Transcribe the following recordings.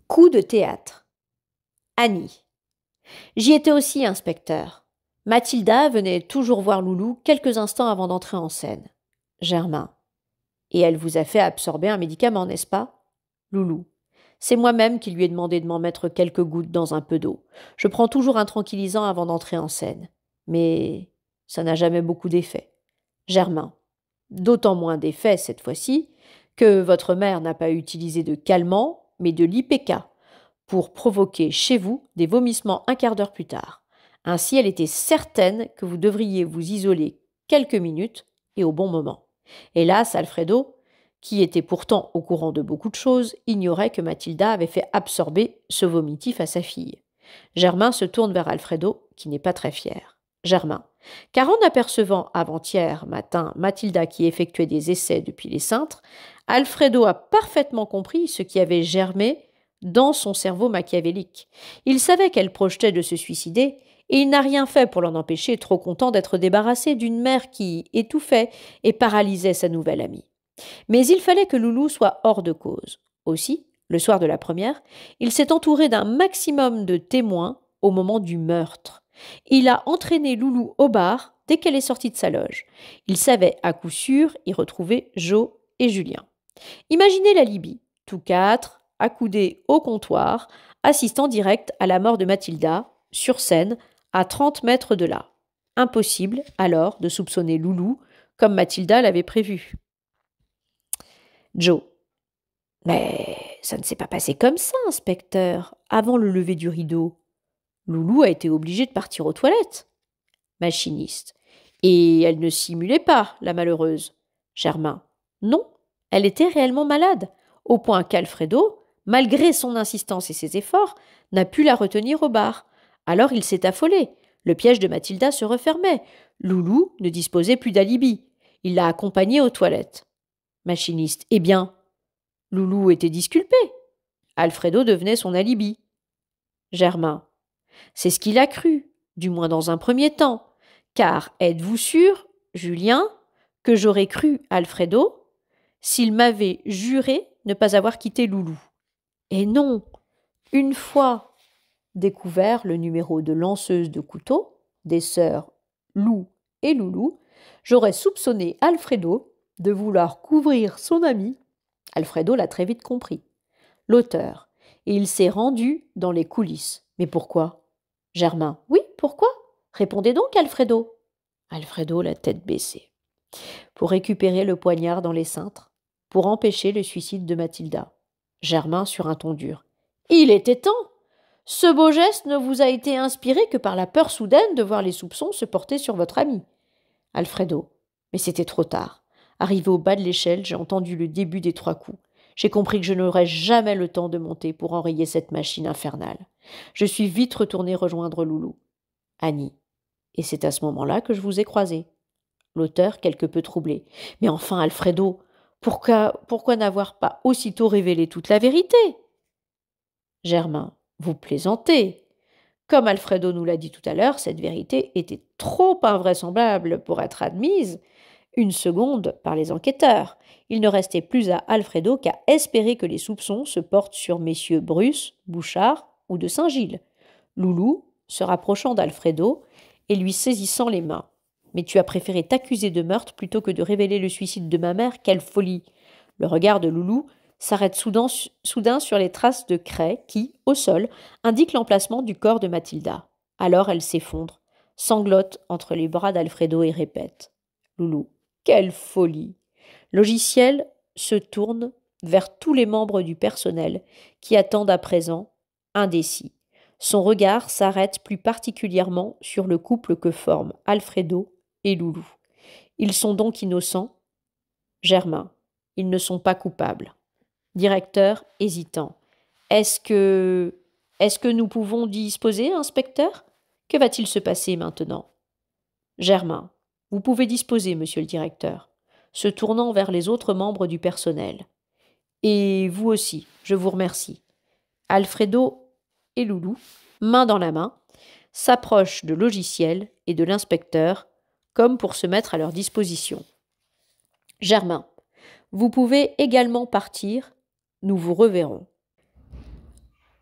Coup de théâtre. Annie. J'y étais aussi, inspecteur. Mathilda venait toujours voir Loulou quelques instants avant d'entrer en scène. Germain. Et elle vous a fait absorber un médicament, n'est-ce pas? Loulou. C'est moi-même qui lui ai demandé de m'en mettre quelques gouttes dans un peu d'eau. Je prends toujours un tranquillisant avant d'entrer en scène. Mais ça n'a jamais beaucoup d'effet. Germain. D'autant moins d'effet cette fois-ci que votre mère n'a pas utilisé de calmant, mais de l'IPK, pour provoquer chez vous des vomissements un quart d'heure plus tard. Ainsi, elle était certaine que vous devriez vous isoler quelques minutes et au bon moment. Hélas, Alfredo, qui était pourtant au courant de beaucoup de choses, ignorait que Mathilda avait fait absorber ce vomitif à sa fille. Germain se tourne vers Alfredo, qui n'est pas très fier. Germain. Car en apercevant avant-hier matin Mathilda qui effectuait des essais depuis les cintres, Alfredo a parfaitement compris ce qui avait germé dans son cerveau machiavélique. Il savait qu'elle projetait de se suicider, et il n'a rien fait pour l'en empêcher, trop content d'être débarrassé d'une mère qui étouffait et paralysait sa nouvelle amie. Mais il fallait que Loulou soit hors de cause. Aussi, le soir de la première, il s'est entouré d'un maximum de témoins au moment du meurtre. Il a entraîné Loulou au bar dès qu'elle est sortie de sa loge. Il savait à coup sûr y retrouver Jo et Julien. Imaginez la Libye, tous quatre, accoudés au comptoir, assistant direct à la mort de Mathilda, sur scène, à 30 mètres de là. Impossible, alors, de soupçonner Loulou, comme Mathilda l'avait prévu. Jo. Mais ça ne s'est pas passé comme ça, inspecteur, avant le lever du rideau. Loulou a été obligée de partir aux toilettes. Machiniste. Et elle ne simulait pas, la malheureuse. Germain. Non, elle était réellement malade, au point qu'Alfredo, malgré son insistance et ses efforts, n'a pu la retenir au bar. Alors il s'est affolé. Le piège de Mathilda se refermait. Loulou ne disposait plus d'alibi. Il l'a accompagnée aux toilettes. Machiniste. Eh bien, Loulou était disculpé. Alfredo devenait son alibi. Germain. C'est ce qu'il a cru, du moins dans un premier temps. Car êtes-vous sûr, Julien, que j'aurais cru Alfredo s'il m'avait juré ne pas avoir quitté Loulou? Et non, une fois découvert le numéro de lanceuse de couteau des sœurs Lou et Loulou, j'aurais soupçonné Alfredo de vouloir couvrir son ami. Alfredo l'a très vite compris. L'auteur. Et il s'est rendu dans les coulisses. Mais pourquoi? Germain. Oui, pourquoi? Répondez donc, Alfredo. Alfredo, la tête baissée. Pour récupérer le poignard dans les cintres, pour empêcher le suicide de Mathilda. Germain sur un ton dur. Il était temps. Ce beau geste ne vous a été inspiré que par la peur soudaine de voir les soupçons se porter sur votre ami. Alfredo. Mais c'était trop tard. Arrivé au bas de l'échelle, j'ai entendu le début des 3 coups. J'ai compris que je n'aurais jamais le temps de monter pour enrayer cette machine infernale. Je suis vite retourné rejoindre Loulou. Annie. Et c'est à ce moment-là que je vous ai croisé. L'auteur, quelque peu troublé. Mais enfin, Alfredo, pourquoi n'avoir pas aussitôt révélé toute la vérité? Germain. Vous plaisantez. Comme Alfredo nous l'a dit tout à l'heure, cette vérité était trop invraisemblable pour être admise une seconde par les enquêteurs. Il ne restait plus à Alfredo qu'à espérer que les soupçons se portent sur messieurs Bruce, Bouchard ou de Saint-Gilles. Loulou, se rapprochant d'Alfredo et lui saisissant les mains. Mais tu as préféré t'accuser de meurtre plutôt que de révéler le suicide de ma mère, quelle folie! Le regard de Loulou s'arrête soudain sur les traces de craie qui, au sol, indiquent l'emplacement du corps de Mathilda. Alors elle s'effondre, sanglote entre les bras d'Alfredo et répète. Loulou. Quelle folie! Logiciel se tourne vers tous les membres du personnel qui attendent à présent, indécis. Son regard s'arrête plus particulièrement sur le couple que forment Alfredo et Loulou. Ils sont donc innocents? Germain. Ils ne sont pas coupables. Directeur, hésitant. Est-ce que nous pouvons disposer, inspecteur? Que va-t-il se passer maintenant? Germain. Vous pouvez disposer, monsieur le directeur, se tournant vers les autres membres du personnel. Et vous aussi, je vous remercie. Alfredo et Loulou, main dans la main, s'approchent de logiciel et de l'inspecteur, comme pour se mettre à leur disposition. Germain. Vous pouvez également partir, nous vous reverrons.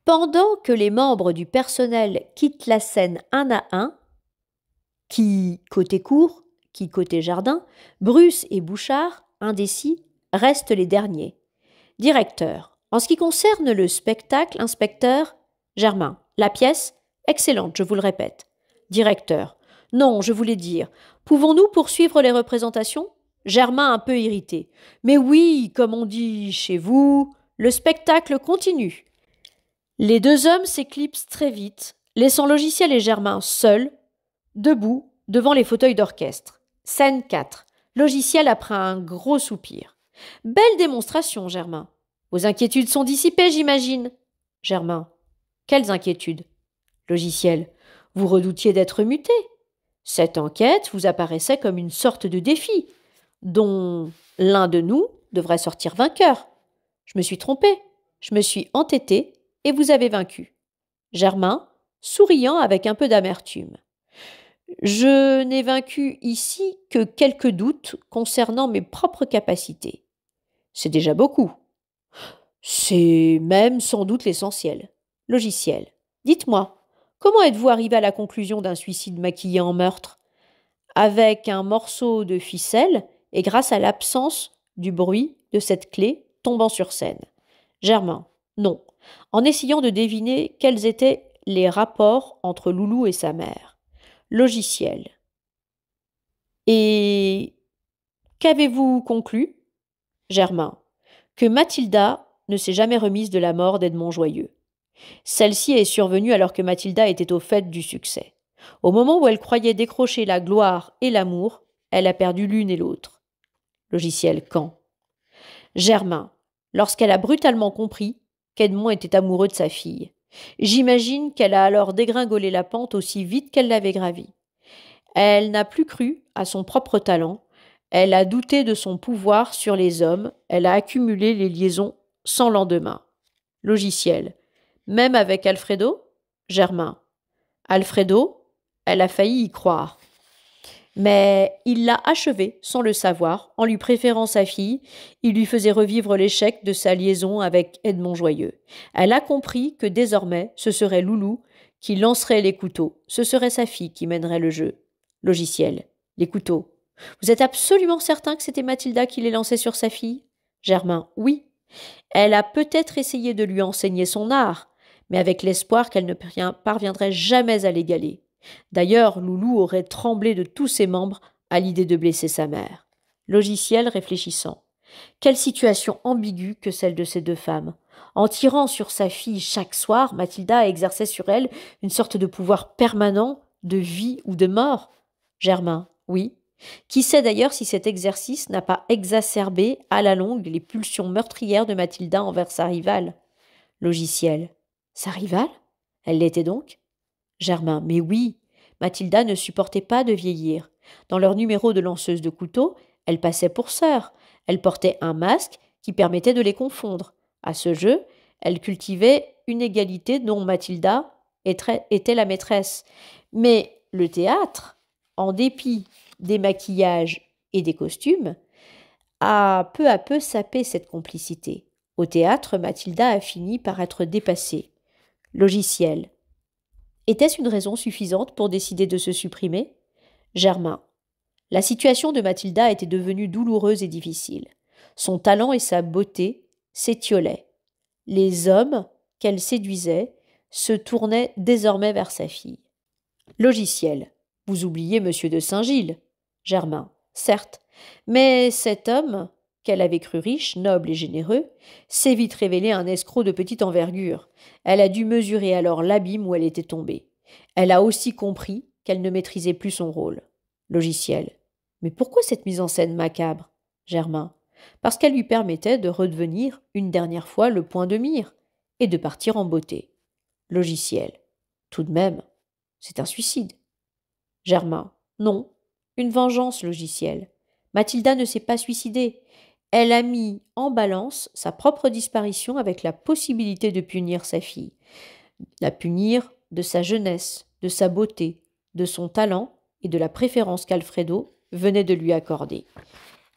Pendant que les membres du personnel quittent la scène un à un, qui côté cour, qui côté jardin, Bruce et Bouchard, indécis, restent les derniers. Directeur. En ce qui concerne le spectacle, inspecteur Germain. La pièce excellente, je vous le répète. Directeur. Non, je voulais dire. Pouvons-nous poursuivre les représentations Germain un peu irrité. Mais oui, comme on dit chez vous, le spectacle continue. Les deux hommes s'éclipsent très vite, laissant Logiciel et Germain seuls, debout, devant les fauteuils d'orchestre. Scène 4. Logiciel après un gros soupir. Belle démonstration, Germain. Vos inquiétudes sont dissipées, j'imagine. Germain. Quelles inquiétudes Logiciel. Vous redoutiez d'être muté. Cette enquête vous apparaissait comme une sorte de défi, dont l'un de nous devrait sortir vainqueur. Je me suis trompé. Je me suis entêté et vous avez vaincu. Germain, souriant avec un peu d'amertume. Je n'ai vaincu ici que quelques doutes concernant mes propres capacités. C'est déjà beaucoup. C'est même sans doute l'essentiel. Logiciel. Dites-moi, comment êtes-vous arrivé à la conclusion d'un suicide maquillé en meurtre avec un morceau de ficelle et grâce à l'absence du bruit de cette clé tombant sur scène Germain. Non. En essayant de deviner quels étaient les rapports entre Loulou et sa mère. Logiciel. Et qu'avez-vous conclu Germain. Que Mathilda ne s'est jamais remise de la mort d'Edmond Joyeux. Celle-ci est survenue alors que Mathilda était au fait du succès. Au moment où elle croyait décrocher la gloire et l'amour, elle a perdu l'une et l'autre. Logiciel. Quand Germain. Lorsqu'elle a brutalement compris qu'Edmond était amoureux de sa fille. J'imagine qu'elle a alors dégringolé la pente aussi vite qu'elle l'avait gravie. Elle n'a plus cru à son propre talent, elle a douté de son pouvoir sur les hommes, elle a accumulé les liaisons sans lendemain. Logiciel. Même avec Alfredo Germain. Alfredo, elle a failli y croire. Mais il l'a achevé sans le savoir, en lui préférant sa fille, il lui faisait revivre l'échec de sa liaison avec Edmond Joyeux. Elle a compris que désormais ce serait Loulou qui lancerait les couteaux, ce serait sa fille qui mènerait le jeu. Logiciel. Les couteaux. Vous êtes absolument certain que c'était Mathilda qui les lançait sur sa fille Germain. Oui. Elle a peut-être essayé de lui enseigner son art, mais avec l'espoir qu'elle ne parviendrait jamais à l'égaler. D'ailleurs, Loulou aurait tremblé de tous ses membres à l'idée de blesser sa mère. Logiciel réfléchissant. Quelle situation ambiguë que celle de ces deux femmes. En tirant sur sa fille chaque soir, Mathilda exerçait sur elle une sorte de pouvoir permanent, de vie ou de mort. Germain. Oui. Qui sait d'ailleurs si cet exercice n'a pas exacerbé à la longue les pulsions meurtrières de Mathilda envers sa rivale. Logiciel. Sa rivale Elle l'était donc Germain. Mais oui, Mathilda ne supportait pas de vieillir. Dans leur numéro de lanceuse de couteaux, elle passait pour sœur. Elle portait un masque qui permettait de les confondre. À ce jeu, elle cultivait une égalité dont Mathilda était la maîtresse. Mais le théâtre, en dépit des maquillages et des costumes, a peu à peu sapé cette complicité. Au théâtre, Mathilda a fini par être dépassée. Logiciel. Était-ce une raison suffisante pour décider de se supprimer Germain. La situation de Mathilda était devenue douloureuse et difficile. Son talent et sa beauté s'étiolaient. Les hommes qu'elle séduisait se tournaient désormais vers sa fille. Logiciel. Vous oubliez Monsieur de Saint-Gilles. Germain. Certes. Mais cet homme, qu'elle avait cru riche, noble et généreux, s'est vite révélé un escroc de petite envergure. Elle a dû mesurer alors l'abîme où elle était tombée. Elle a aussi compris qu'elle ne maîtrisait plus son rôle. Logiciel. Mais pourquoi cette mise en scène macabre Germain. Parce qu'elle lui permettait de redevenir une dernière fois le point de mire et de partir en beauté. Logiciel. Tout de même, c'est un suicide. Germain. Non, une vengeance logicielle. Mathilda ne s'est pas suicidée. Elle a mis en balance sa propre disparition avec la possibilité de punir sa fille. La punir de sa jeunesse, de sa beauté, de son talent et de la préférence qu'Alfredo venait de lui accorder.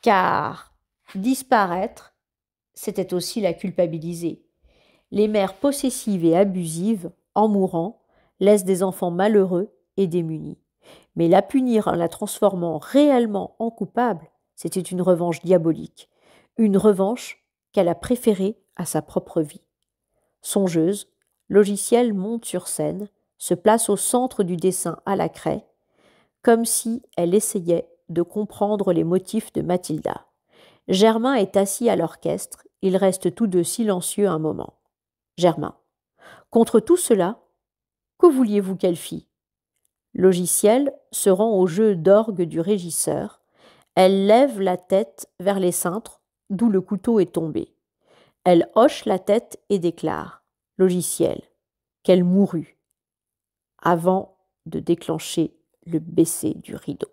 Car disparaître, c'était aussi la culpabiliser. Les mères possessives et abusives, en mourant, laissent des enfants malheureux et démunis. Mais la punir en la transformant réellement en coupable, c'était une revanche diabolique, une revanche qu'elle a préférée à sa propre vie. Songeuse, Logiciel monte sur scène, se place au centre du dessin à la craie, comme si elle essayait de comprendre les motifs de Mathilda. Germain est assis à l'orchestre, ils restent tous deux silencieux un moment. Germain. Contre tout cela, que vouliez-vous qu'elle fît? Logiciel se rend au jeu d'orgue du régisseur. Elle lève la tête vers les cintres, d'où le couteau est tombé. Elle hoche la tête et déclare, Logiciel, qu'elle mourut, avant de déclencher le baisser du rideau.